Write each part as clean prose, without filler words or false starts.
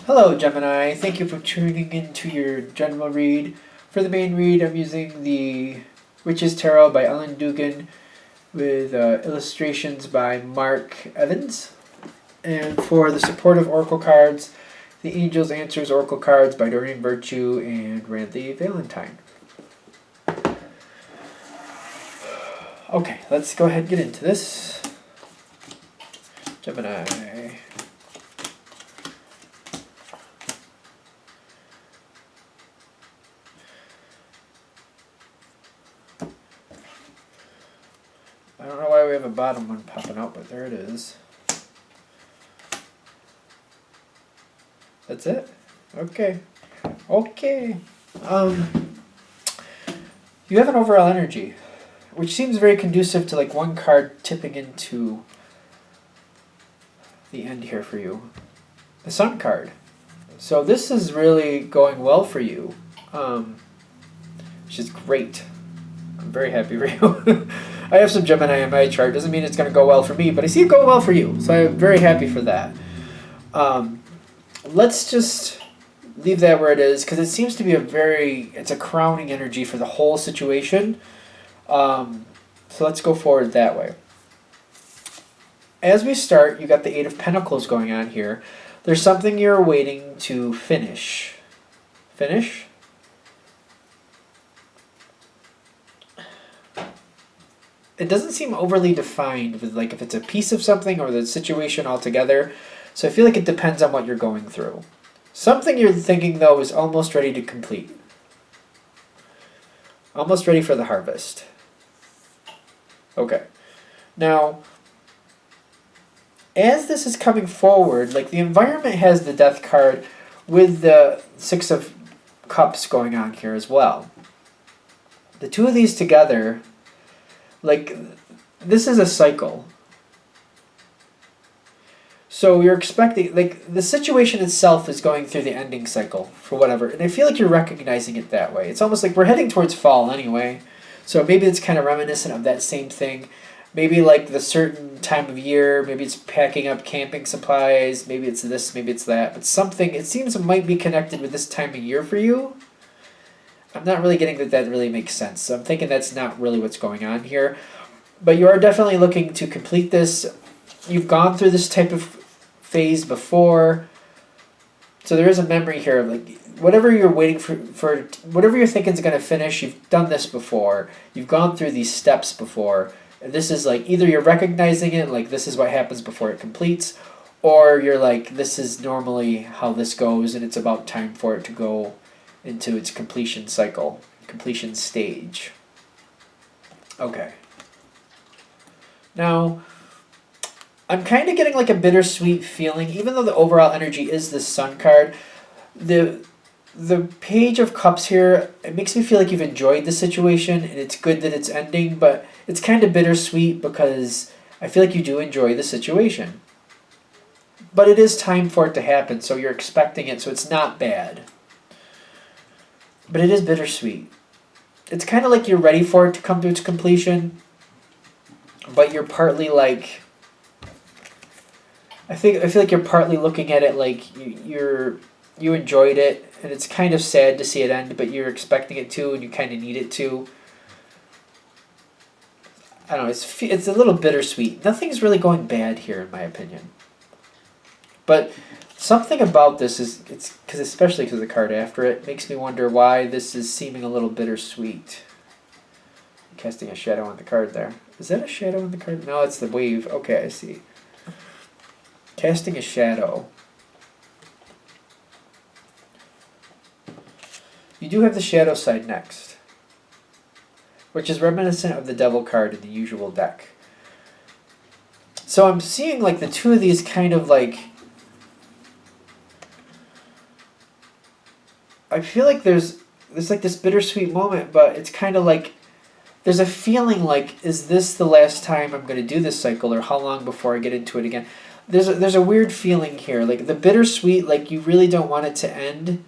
Hello, Gemini. Thank you for tuning into your general read. For the main read, I'm using the Witch's Tarot by Ellen Dugan with illustrations by Mark Evans. And for the supportive oracle cards, the Angels Answers Oracle cards by Doreen Virtue and Randy Valentine. Okay, let's go ahead and get into this. Gemini. I don't know why we have a bottom one popping out, but there it is. That's it? Okay. Okay. You have an overall energy, which seems very conducive to like one card tipping into the end here for you. The Sun card. So this is really going well for you, which is great. I'm very happy for you. I have some Gemini in my chart. Doesn't mean it's going to go well for me, but I see it go well for you. So I'm very happy for that. Let's just leave that where it is, because it seems to be it's a crowning energy for the whole situation. So let's go forward that way. As we start, you got the Eight of Pentacles going on here. There's something you're waiting to finish. Finish? It doesn't seem overly defined with like if it's a piece of something or the situation altogether. So I feel like it depends on what you're going through. Something you're thinking though is almost ready to complete. Almost ready for the harvest. Okay. Now, as this is coming forward, like the environment has the Death card with the Six of Cups going on here as well. The two of these together, like, this is a cycle. So you're expecting, like, the situation itself is going through the ending cycle for whatever. And I feel like you're recognizing it that way. It's almost like we're heading towards fall anyway. So maybe it's kind of reminiscent of that same thing. Maybe like the certain time of year, maybe it's packing up camping supplies, maybe it's this, maybe it's that. But something, it seems it might be connected with this time of year for you. I'm not really getting that really makes sense. So I'm thinking that's not really what's going on here. But you are definitely looking to complete this. You've gone through this type of phase before. So there is a memory here of like whatever you're waiting for whatever you're thinking is going to finish, you've done this before. You've gone through these steps before. And this is like either you're recognizing it, like this is what happens before it completes, or you're like this is normally how this goes and it's about time for it to go into its completion cycle, completion stage. Okay. Now, I'm kind of getting like a bittersweet feeling, even though the overall energy is the Sun card. The Page of Cups here, it makes me feel like you've enjoyed the situation and it's good that it's ending, but it's kind of bittersweet because I feel like you do enjoy the situation. But it is time for it to happen, so you're expecting it, so it's not bad. But it is bittersweet. It's kind of like you're ready for it to come to its completion, but you're partly like, I feel like you're partly looking at it like you enjoyed it, and it's kind of sad to see it end, but you're expecting it to, and you kind of need it to. I don't know, it's a little bittersweet. Nothing's really going bad here, in my opinion. But something about this is, especially because of the card after it, makes me wonder why this is seeming a little bittersweet. Casting a shadow on the card there. Is that a shadow on the card? No, it's the wave. Okay, I see. Casting a shadow. You do have the shadow side next, which is reminiscent of the Devil card in the usual deck. So I'm seeing like the two of these kind of like, I feel like there's like this bittersweet moment, but it's kind of like there's a feeling like, is this the last time I'm going to do this cycle, or how long before I get into it again? There's a weird feeling here, like the bittersweet, like you really don't want it to end,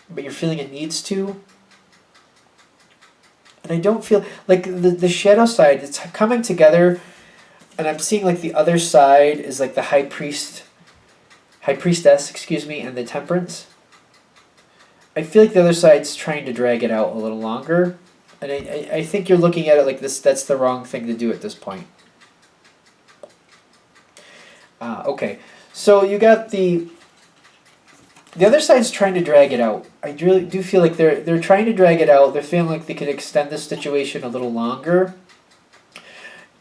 but you're feeling it needs to. And I don't feel like the shadow side, it's coming together, and I'm seeing like the other side is like the High Priest High Priestess, excuse me, and the Temperance. I feel like the other side's trying to drag it out a little longer. And I think you're looking at it like this. That's the wrong thing to do at this point. Okay, so you got the other side's trying to drag it out. I really do feel like they're trying to drag it out. They're feeling like they could extend this situation a little longer.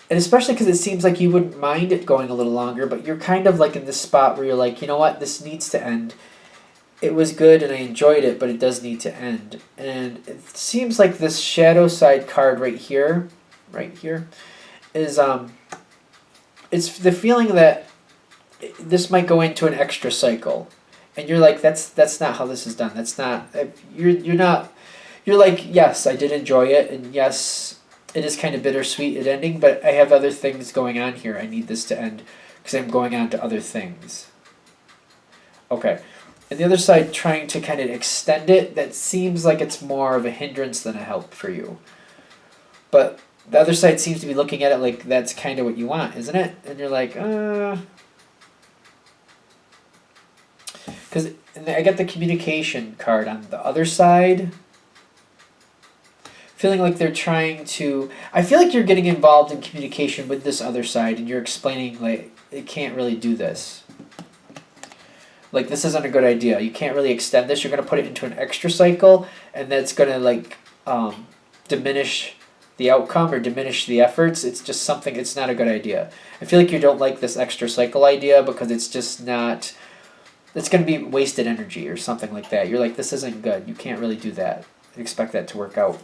And especially because it seems like you wouldn't mind it going a little longer, but you're kind of like in this spot where you're like, you know what, this needs to end. It was good and I enjoyed it, but it does need to end. And it seems like this shadow side card right here, is it's the feeling that this might go into an extra cycle. And you're like, that's not how this is done. That's not, you're like, yes, I did enjoy it, and yes, it is kind of bittersweet at ending, but I have other things going on here. I need this to end because I'm going on to other things. Okay. And the other side trying to kind of extend it, that seems like it's more of a hindrance than a help for you. But the other side seems to be looking at it like that's kind of what you want, isn't it? And you're like, because I get the communication card on the other side. Feeling like they're trying to... I feel like you're getting involved in communication with this other side and you're explaining like, it can't really do this. Like, this isn't a good idea. You can't really extend this. You're going to put it into an extra cycle, and that's going to, like, diminish the outcome or diminish the efforts. It's just something, it's not a good idea. I feel like you don't like this extra cycle idea because it's just not... It's going to be wasted energy or something like that. You're like, this isn't good. You can't really do that. Expect that to work out.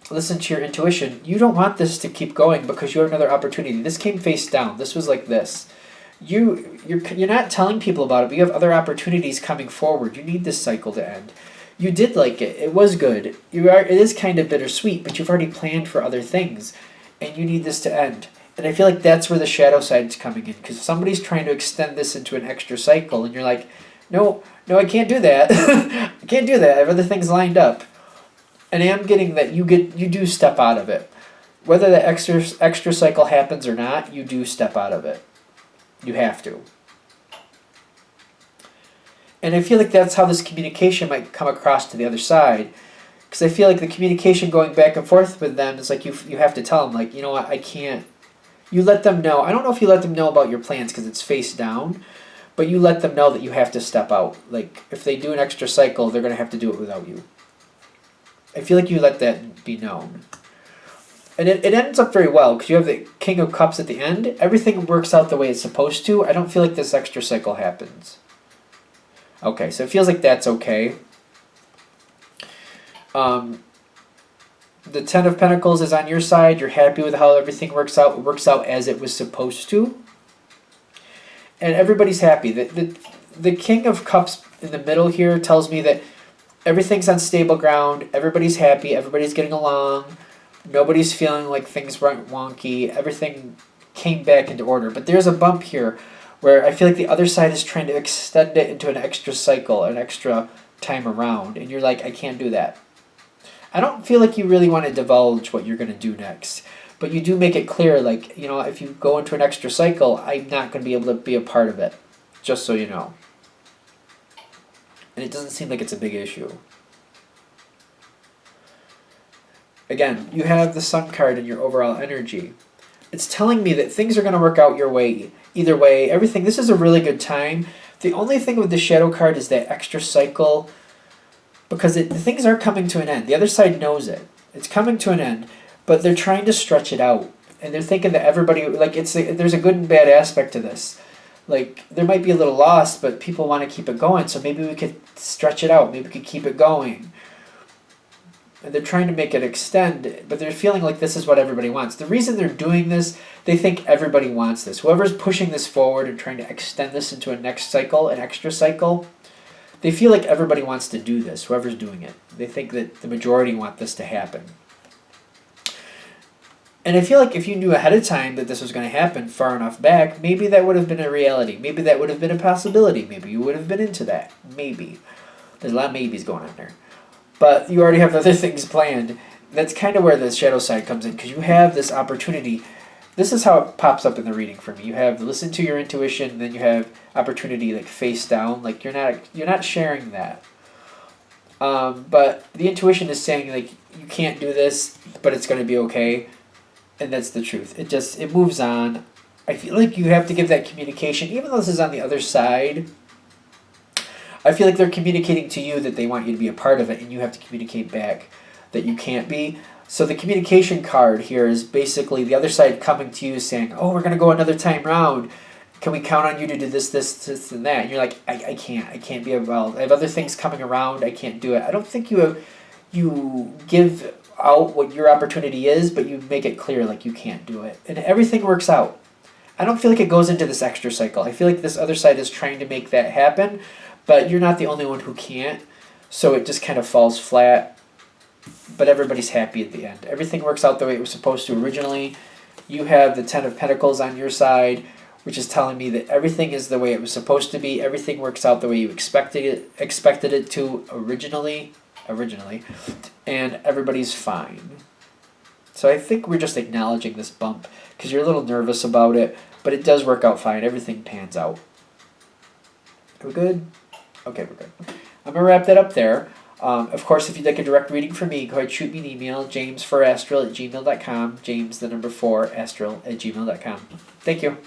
Listen to your intuition. You don't want this to keep going because you have another opportunity. This came face down. This was like this. You're not telling people about it, but you have other opportunities coming forward. You need this cycle to end. You did like it. It was good. It is kind of bittersweet, but you've already planned for other things, and you need this to end. And I feel like that's where the shadow side's coming in, because somebody's trying to extend this into an extra cycle, and you're like, no, I can't do that. I can't do that. I have other things lined up. And I am getting that you do step out of it. Whether the extra cycle happens or not, you do step out of it. You have to. And I feel like that's how this communication might come across to the other side. Because I feel like the communication going back and forth with them is like you have to tell them, like, you know what, I can't. You let them know. I don't know if you let them know about your plans because it's face down, but you let them know that you have to step out. Like, if they do an extra cycle, they're going to have to do it without you. I feel like you let that be known. And it ends up very well because you have the King of Cups at the end. Everything works out the way it's supposed to. I don't feel like this extra cycle happens. Okay, so it feels like that's okay. The Ten of Pentacles is on your side. You're happy with how everything works out. It works out as it was supposed to. And everybody's happy. The King of Cups in the middle here tells me that everything's on stable ground. Everybody's happy. Everybody's getting along. Nobody's feeling like things went wonky. Everything came back into order. But there's a bump here where I feel like the other side is trying to extend it into an extra cycle, an extra time around. And you're like, I can't do that. I don't feel like you really want to divulge what you're going to do next. But you do make it clear, like, you know, if you go into an extra cycle, I'm not going to be able to be a part of it. Just so you know. And it doesn't seem like it's a big issue. Again, you have the Sun card in your overall energy. It's telling me that things are going to work out your way. Either way, everything. This is a really good time. The only thing with the Shadow card is that extra cycle. Because things are coming to an end. The other side knows it. It's coming to an end. But they're trying to stretch it out. And they're thinking that everybody, like, there's a good and bad aspect to this. Like, there might be a little loss, but people want to keep it going. So maybe we could stretch it out. Maybe we could keep it going. And they're trying to make it extend, but they're feeling like this is what everybody wants. The reason they're doing this, they think everybody wants this. Whoever's pushing this forward and trying to extend this into a next cycle, an extra cycle, they feel like everybody wants to do this, whoever's doing it. They think that the majority want this to happen. And I feel like if you knew ahead of time that this was going to happen far enough back, maybe that would have been a reality. Maybe that would have been a possibility. Maybe you would have been into that. Maybe. There's a lot of maybes going on there. But you already have other things planned. That's kind of where the shadow side comes in, because you have this opportunity. this is how it pops up in the reading for me. You have listen to your intuition, then you have opportunity like face down, like you're not sharing that. But the intuition is saying like you can't do this, but it's going to be okay, and that's the truth. It moves on. I feel like you have to give that communication, even though this is on the other side. I feel like they're communicating to you that they want you to be a part of it, and you have to communicate back that you can't be. So the communication card here is basically the other side coming to you saying, "Oh, we're gonna go another time round. Can we count on you to do this, and that?" And you're like, I can't be involved. I have other things coming around. I can't do it. I don't think you give out what your opportunity is, but you make it clear like you can't do it, and everything works out. I don't feel like it goes into this extra cycle. I feel like this other side is trying to make that happen, but you're not the only one who can't. So it just kind of falls flat. But everybody's happy at the end. Everything works out the way it was supposed to originally. You have the Ten of Pentacles on your side, which is telling me that everything is the way it was supposed to be. Everything works out the way you expected it to originally, and everybody's fine. So I think we're just acknowledging this bump because you're a little nervous about it, but it does work out fine. Everything pans out. Are we good? Okay, we're good. I'm going to wrap that up there. Of course, if you'd like a direct reading from me, go ahead and shoot me an email, james4astral@gmail.com, james4astral@gmail.com. Thank you.